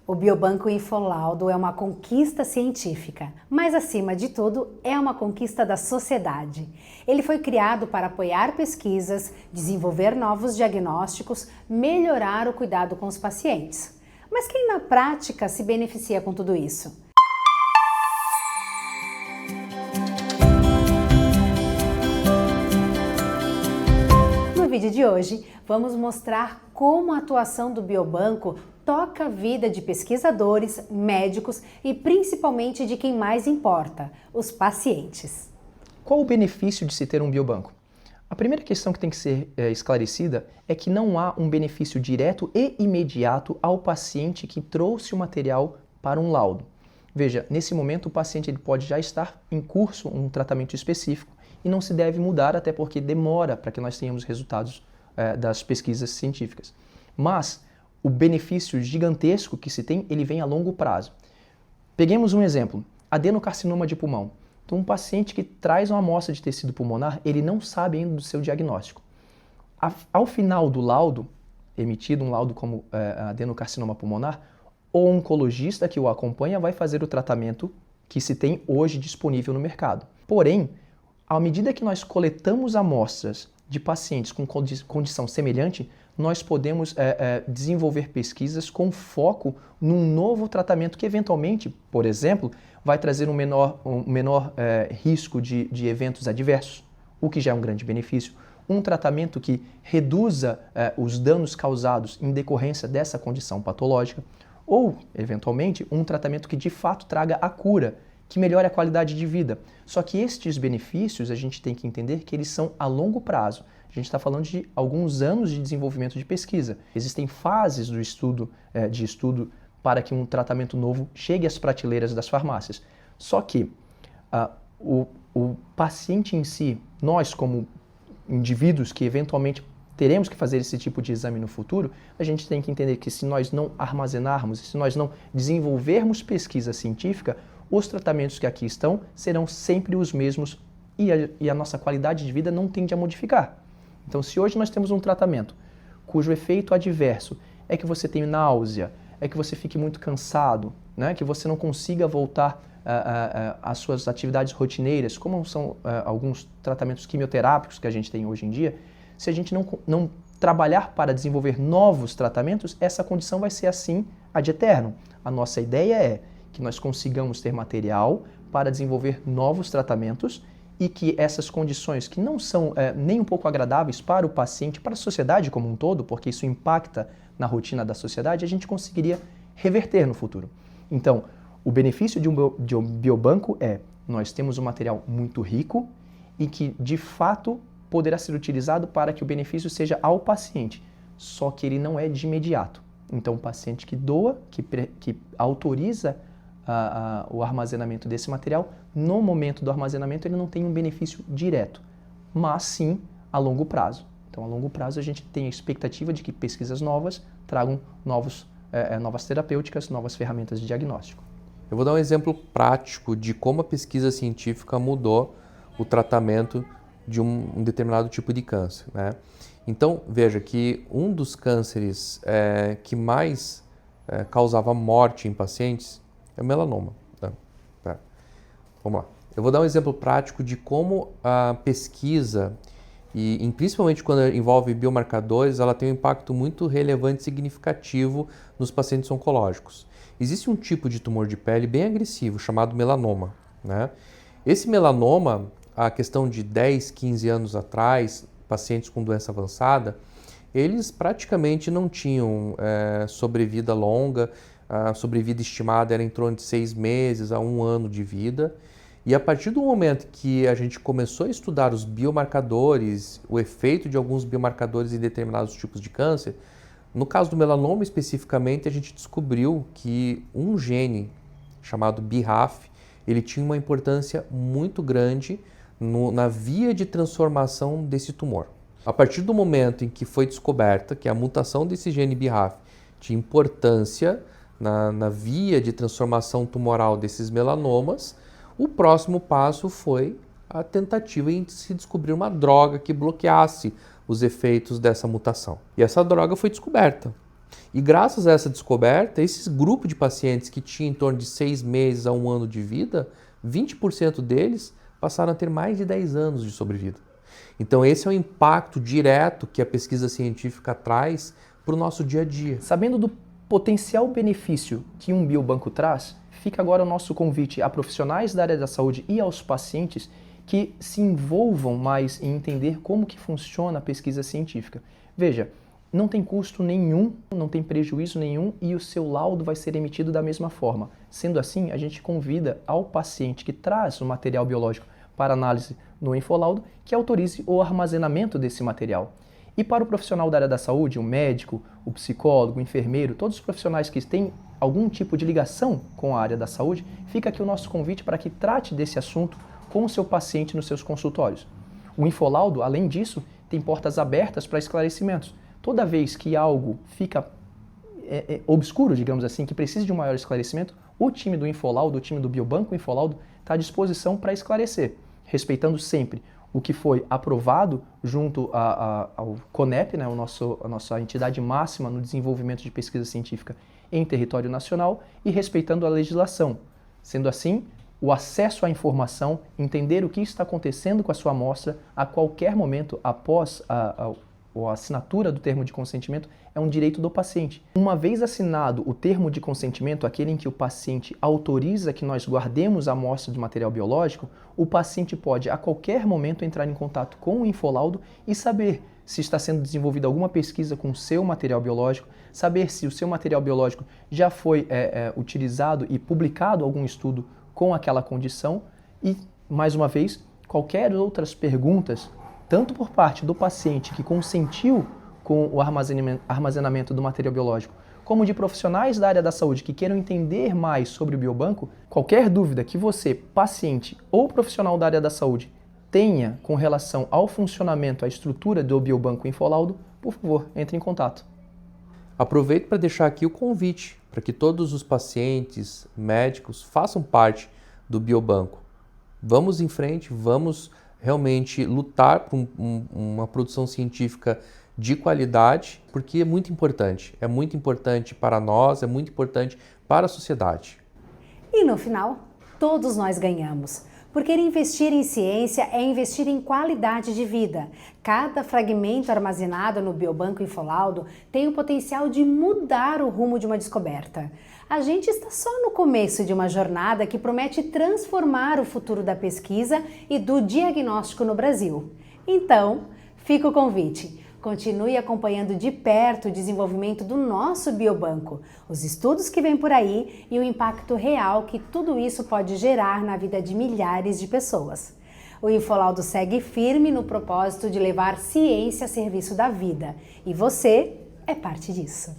O Biobanco Infolaudo é uma conquista científica, mas acima de tudo é uma conquista da sociedade. Ele foi criado para apoiar pesquisas, desenvolver novos diagnósticos, melhorar o cuidado com os pacientes. Mas quem na prática se beneficia com tudo isso? No vídeo de hoje, vamos mostrar como a atuação do Biobanco toca a vida de pesquisadores, médicos e principalmente de quem mais importa, os pacientes. Qual o benefício de se ter um biobanco? A primeira questão que tem que ser esclarecida é que não há um benefício direto e imediato ao paciente que trouxe o material para um laudo. Veja, nesse momento o paciente ele pode já estar em curso um tratamento específico e não se deve mudar, até porque demora para que nós tenhamos resultados das pesquisas científicas. Mas o benefício gigantesco que se tem, ele vem a longo prazo. Peguemos um exemplo, adenocarcinoma de pulmão. Então, um paciente que traz uma amostra de tecido pulmonar, ele não sabe ainda do seu diagnóstico. Ao final do laudo, emitido um laudo como adenocarcinoma pulmonar, o oncologista que o acompanha vai fazer o tratamento que se tem hoje disponível no mercado. Porém, à medida que nós coletamos amostras de pacientes com condição semelhante, nós podemos desenvolver pesquisas com foco num novo tratamento que eventualmente, por exemplo, vai trazer um menor risco de eventos adversos, o que já é um grande benefício. Um tratamento que reduza os danos causados em decorrência dessa condição patológica, ou, eventualmente, um tratamento que de fato traga a cura, que melhore a qualidade de vida. Só que estes benefícios a gente tem que entender que eles são a longo prazo. A gente está falando de alguns anos de desenvolvimento de pesquisa. Existem fases do estudo, para que um tratamento novo chegue às prateleiras das farmácias. Só que o paciente em si, nós como indivíduos que eventualmente teremos que fazer esse tipo de exame no futuro, a gente tem que entender que se nós não armazenarmos, se nós não desenvolvermos pesquisa científica, os tratamentos que aqui estão serão sempre os mesmos e a nossa qualidade de vida não tende a modificar. Então, se hoje nós temos um tratamento cujo efeito adverso é que você tem náusea, é que você fique muito cansado, né? Que você não consiga voltar às suas atividades rotineiras, como são alguns tratamentos quimioterápicos que a gente tem hoje em dia, se a gente não trabalhar para desenvolver novos tratamentos, essa condição vai ser assim ad eterno. A nossa ideia é que nós consigamos ter material para desenvolver novos tratamentos e que essas condições que não são nem um pouco agradáveis para o paciente, para a sociedade como um todo, porque isso impacta na rotina da sociedade, a gente conseguiria reverter no futuro. Então, o benefício de um biobanco é nós temos um material muito rico e que, de fato, poderá ser utilizado para que o benefício seja ao paciente, só que ele não é de imediato. Então, o paciente que doa, que autoriza o armazenamento desse material, no momento do armazenamento ele não tem um benefício direto, mas sim a longo prazo. Então, a longo prazo a gente tem a expectativa de que pesquisas novas tragam novas terapêuticas, novas ferramentas de diagnóstico. Eu vou dar um exemplo prático de como a pesquisa científica mudou o tratamento de um determinado tipo de câncer, né? Então, veja que um dos cânceres que mais causava morte em pacientes é o melanoma. Tá? Vamos lá. Eu vou dar um exemplo prático de como a pesquisa, e principalmente quando envolve biomarcadores, ela tem um impacto muito relevante e significativo nos pacientes oncológicos. Existe um tipo de tumor de pele bem agressivo, chamado melanoma, né? Esse melanoma, a questão de 10, 15 anos atrás, pacientes com doença avançada, eles praticamente não tinham sobrevida longa, a sobrevida estimada era em torno de 6 meses a 1 ano de vida. E a partir do momento que a gente começou a estudar os biomarcadores, o efeito de alguns biomarcadores em determinados tipos de câncer, no caso do melanoma especificamente, a gente descobriu que um gene chamado BRAF, ele tinha uma importância muito grande na via de transformação desse tumor. A partir do momento em que foi descoberta que a mutação desse gene BRAF tinha importância na via de transformação tumoral desses melanomas, o próximo passo foi a tentativa em se descobrir uma droga que bloqueasse os efeitos dessa mutação. E essa droga foi descoberta. E graças a essa descoberta, esses grupos de pacientes que tinham em torno de 6 meses a 1 ano de vida, 20% deles passaram a ter mais de 10 anos de sobrevida. Então esse é o impacto direto que a pesquisa científica traz para o nosso dia a dia. Sabendo do potencial benefício que um biobanco traz, fica agora o nosso convite a profissionais da área da saúde e aos pacientes que se envolvam mais em entender como que funciona a pesquisa científica. Veja, não tem custo nenhum, não tem prejuízo nenhum e o seu laudo vai ser emitido da mesma forma. Sendo assim, a gente convida ao paciente que traz o material biológico para análise no infolaudo que autorize o armazenamento desse material. E para o profissional da área da saúde, o médico, o psicólogo, o enfermeiro, todos os profissionais que têm algum tipo de ligação com a área da saúde, fica aqui o nosso convite para que trate desse assunto com o seu paciente nos seus consultórios. O infolaudo, além disso, tem portas abertas para esclarecimentos. Toda vez que algo fica obscuro, digamos assim, que precisa de um maior esclarecimento, o time do infolaudo, o time do biobanco infolaudo, está à disposição para esclarecer, respeitando sempre o que foi aprovado junto ao CONEP, né, a nossa entidade máxima no desenvolvimento de pesquisa científica em território nacional, e respeitando a legislação. Sendo assim, o acesso à informação, entender o que está acontecendo com a sua amostra a qualquer momento após a assinatura do termo de consentimento é um direito do paciente. Uma vez assinado o termo de consentimento, aquele em que o paciente autoriza que nós guardemos a amostra de material biológico, o paciente pode a qualquer momento entrar em contato com o infolaudo e saber se está sendo desenvolvida alguma pesquisa com o seu material biológico, saber se o seu material biológico já foi utilizado e publicado algum estudo com aquela condição e, mais uma vez, qualquer outras perguntas, tanto por parte do paciente que consentiu com o armazenamento do material biológico, como de profissionais da área da saúde que queiram entender mais sobre o biobanco, qualquer dúvida que você, paciente ou profissional da área da saúde, tenha com relação ao funcionamento, à estrutura do biobanco infolaudo, por favor, entre em contato. Aproveito para deixar aqui o convite para que todos os pacientes, médicos, façam parte do biobanco. Vamos em frente, vamos realmente lutar por uma produção científica de qualidade, porque é muito importante para nós, é muito importante para a sociedade. E no final, todos nós ganhamos, porque investir em ciência é investir em qualidade de vida. Cada fragmento armazenado no biobanco infolaudo tem o potencial de mudar o rumo de uma descoberta. A gente está só no começo de uma jornada que promete transformar o futuro da pesquisa e do diagnóstico no Brasil. Então, fica o convite. Continue acompanhando de perto o desenvolvimento do nosso biobanco, os estudos que vêm por aí e o impacto real que tudo isso pode gerar na vida de milhares de pessoas. O Infolaudo segue firme no propósito de levar ciência a serviço da vida e você é parte disso.